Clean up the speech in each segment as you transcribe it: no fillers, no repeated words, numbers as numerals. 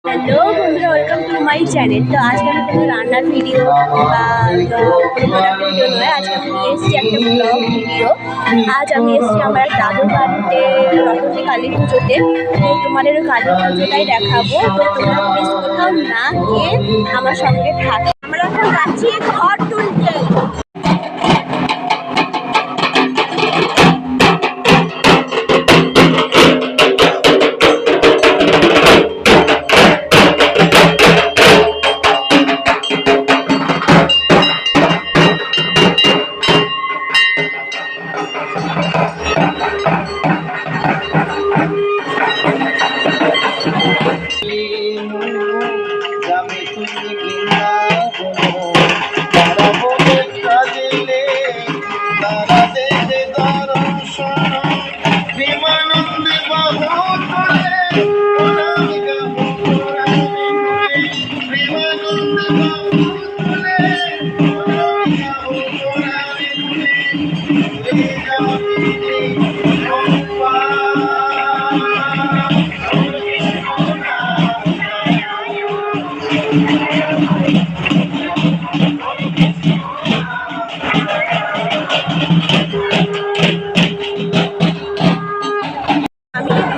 Hello বন্ধুরা, welcome to my channel. তো আজকে আমি কোনো রান্নার ভিডিও বা ভিডিও নয়, আজকে আমি নিয়ে এসেছি একটা ব্লগ ভিডিও। আজ আমি এসেছি আমার দাদুর বাড়িতে রতনী কালী পুজোতে। তো তোমাদের কালী পুজোটাই দেখাবো। তো তোমরা প্লিজ কোথাও না গিয়ে আমার সঙ্গে থাকো। আমরা এখন যাচ্ছি ঘর তুলতে।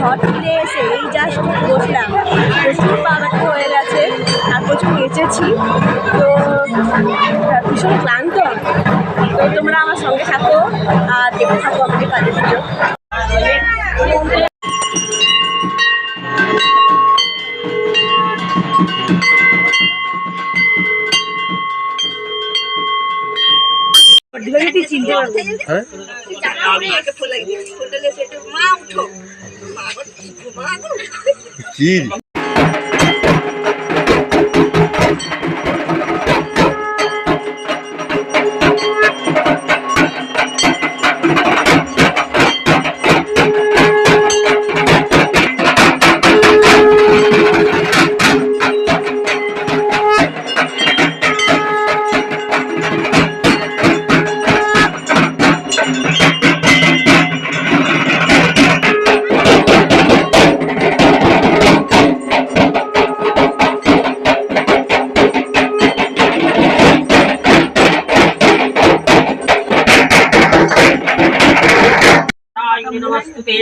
ঘর তুলে এসে এই জাস্ট বসলাম, প্রচুর পা ব্যথা হয়ে গেছে আর প্রচুর নেচেছি। তো ভীষণ ক্লান্ত। তো তোমরা আমার সঙ্গে থাকো আর দেখতে থাকো আমাদের কালী পুজো। চিনতে পারবো। नमस्ते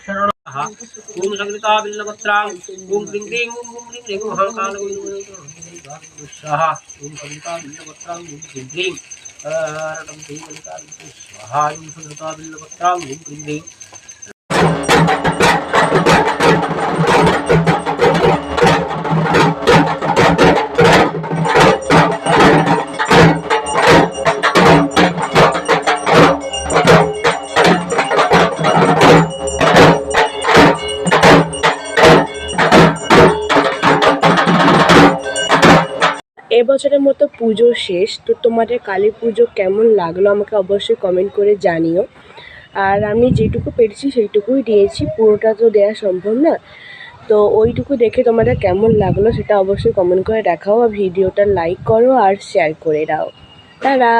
शरणः ओम संगीता बिल्लपत्रां ओम क्लीं क्लीं ओम ओम क्लीं क्लीं महाकाल स्वाहा ओम संगीता बिल्लपत्रां ओम क्लीं क्लीं रटं देवलिका स्वाहा ओम संगीता बिल्लपत्रां ओम क्लीं क्लीं। এবছরের মতো পুজো শেষ। তো তোমাদের কালী পুজো কেমন লাগলো আমাকে অবশ্যই কমেন্ট করে জানিও। আর আমি যেটুকু পেরেছি সেইটুকুই দিয়েছি, পুরোটা তো দেওয়া সম্ভব না। তো ওইটুকু দেখে তোমাদের কেমন লাগলো সেটা অবশ্যই কমেন্ট করে দেখাও, আর ভিডিওটা লাইক করো আর শেয়ার করে দাও। টাটা।